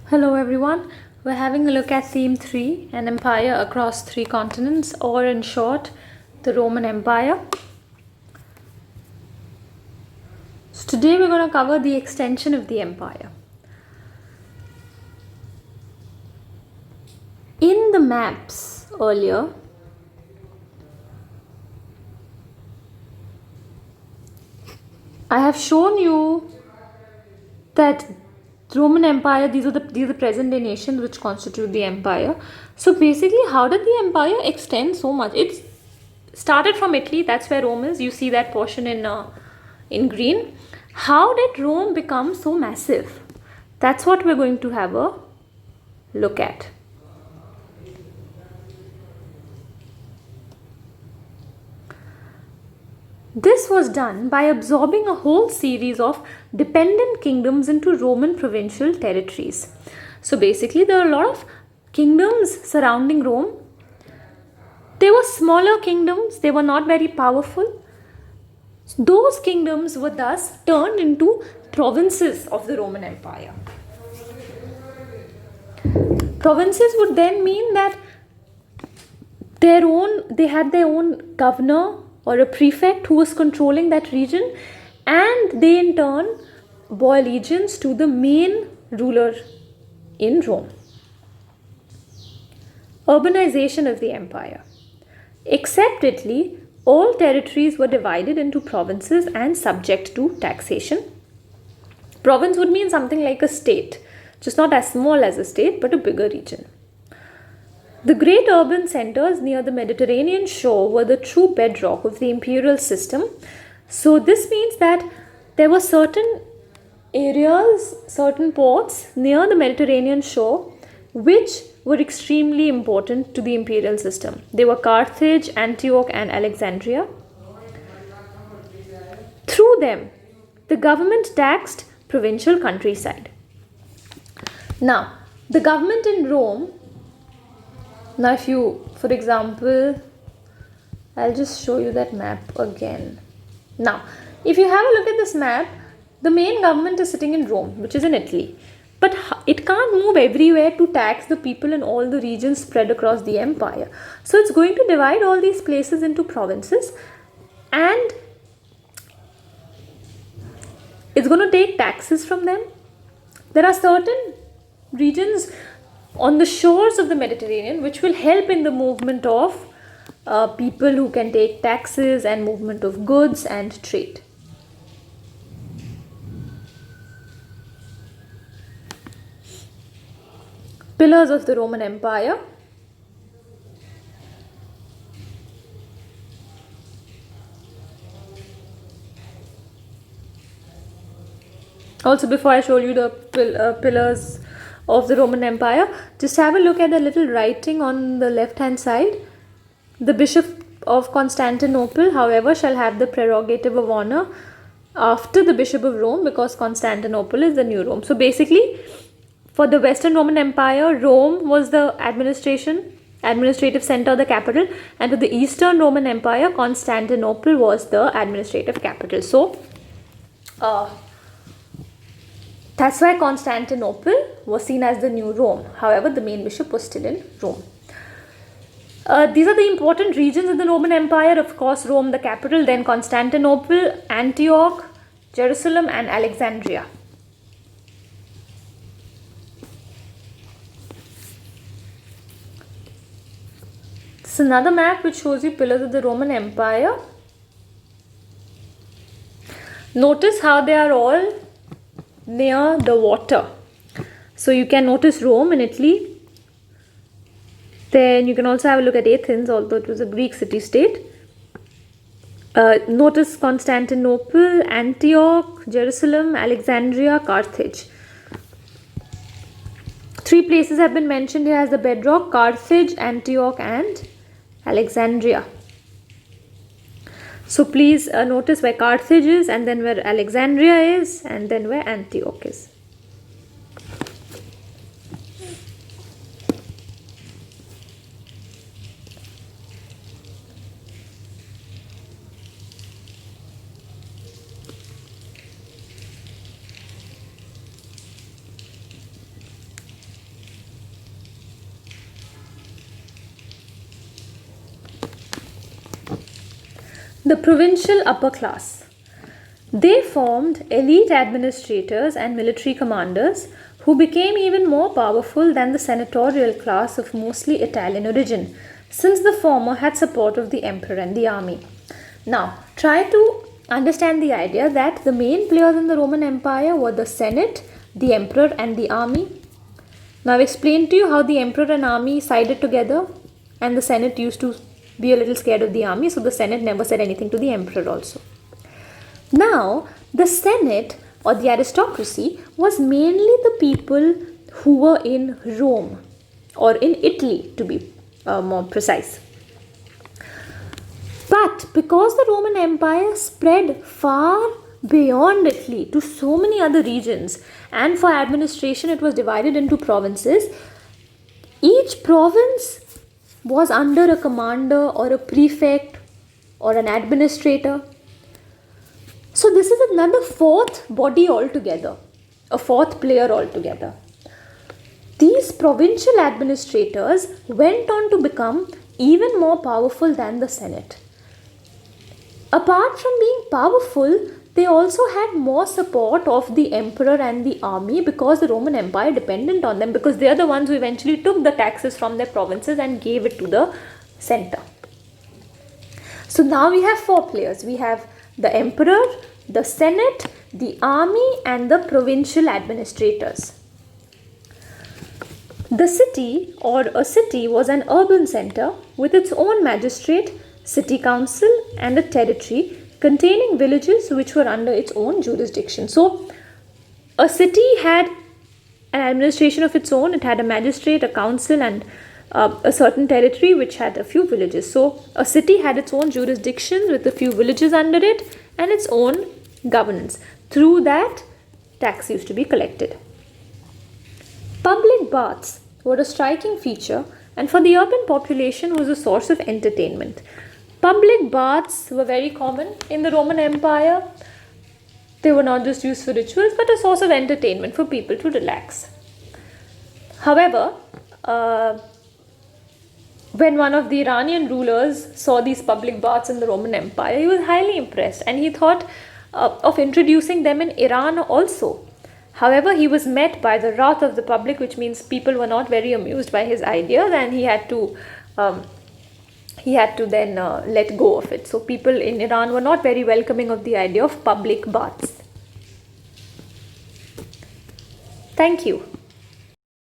Hello everyone, we're having a look at theme 3, an empire across 3 continents, or in short, the Roman Empire. So today we're going to cover the extension of the empire. In the maps earlier, I have shown you that the Roman Empire, these are the present day nations which constitute the empire. So basically, how did the empire extend so much? It started from Italy, that's where Rome is. You see that portion in green. How did Rome become so massive? That's what we're going to have a look at. This was done by absorbing a whole series of dependent kingdoms into Roman provincial territories. So basically, there are a lot of kingdoms surrounding Rome. They were smaller kingdoms, they were not very powerful. Those kingdoms were thus turned into provinces of the Roman Empire. Provinces would then mean that they had their own governor or a prefect who was controlling that region, and they in turn bore allegiance to the main ruler in Rome. Urbanization of the empire. Except Italy, all territories were divided into provinces and subject to taxation. Province would mean something like a state, just not as small as a state, but a bigger region. The great urban centers near the Mediterranean shore were the true bedrock of the imperial system. So this means that there were certain areas, certain ports near the Mediterranean shore which were extremely important to the imperial system. They were Carthage, Antioch and Alexandria. Through them, the government taxed provincial countryside. Now, the government in Rome, now if you, for example, I'll just show you that map again. Now, if you have a look at this map, the main government is sitting in Rome, which is in Italy. But it can't move everywhere to tax the people in all the regions spread across the empire. So it's going to divide all these places into provinces, and it's going to take taxes from them. There are certain regions on the shores of the Mediterranean which will help in the movement of people who can take taxes and movement of goods and trade. Pillars of the Roman Empire. Also, before I show you the pillars of the Roman Empire, just have a look at the little writing on the left hand side. The Bishop of Constantinople, however, shall have the prerogative of honor after the Bishop of Rome, because Constantinople is the new Rome. So basically, for the Western Roman Empire, Rome was the administrative center, the capital, and for the Eastern Roman Empire, Constantinople was the administrative capital. So that's why Constantinople was seen as the new Rome. However, the main bishop was still in Rome. These are the important regions in the Roman Empire. Of course, Rome, the capital, then Constantinople, Antioch, Jerusalem, and Alexandria. This is another map which shows you pillars of the Roman Empire. Notice how they are all near the water. So you can notice Rome in Italy. Then you can also have a look at Athens, although it was a Greek city-state. Notice Constantinople, Antioch, Jerusalem, Alexandria, Carthage. 3 places have been mentioned here as the bedrock: Carthage, Antioch and Alexandria. So please notice where Carthage is, and then where Alexandria is, and then where Antioch is. The provincial upper class. They formed elite administrators and military commanders who became even more powerful than the senatorial class of mostly Italian origin, since the former had support of the emperor and the army. Now, try to understand the idea that the main players in the Roman Empire were the Senate, the emperor, and the army. Now, I've explained to you how the emperor and army sided together, and the Senate used to be a little scared of the army, so the Senate never said anything to the emperor also. Now, the Senate or the aristocracy was mainly the people who were in Rome or in Italy, to be more precise. But because the Roman Empire spread far beyond Italy to so many other regions, and for administration it was divided into provinces, each province was under a commander or a prefect or an administrator. So this is another fourth body altogether, a fourth player altogether. These provincial administrators went on to become even more powerful than the Senate. Apart from being powerful, they also had more support of the emperor and the army because the Roman Empire depended on them, because they are the ones who eventually took the taxes from their provinces and gave it to the center. So now we have four players. We have the emperor, the Senate, the army, and the provincial administrators. The city or a city was an urban center with its own magistrate, city council, and a territory containing villages which were under its own jurisdiction. So a city had an administration of its own. It had a magistrate, a council, and a certain territory which had a few villages. So a city had its own jurisdiction with a few villages under it and its own governance. Through that, tax used to be collected. Public baths were a striking feature, and for the urban population was a source of entertainment. Public baths were very common in the Roman Empire. They were not just used for rituals but a source of entertainment for people to relax. However, when one of the Iranian rulers saw these public baths in the Roman Empire, he was highly impressed and he thought of introducing them in Iran also. However, he was met by the wrath of the public, which means people were not very amused by his ideas, and he had to then let go of it. So people in Iran were not very welcoming of the idea of public baths. Thank you.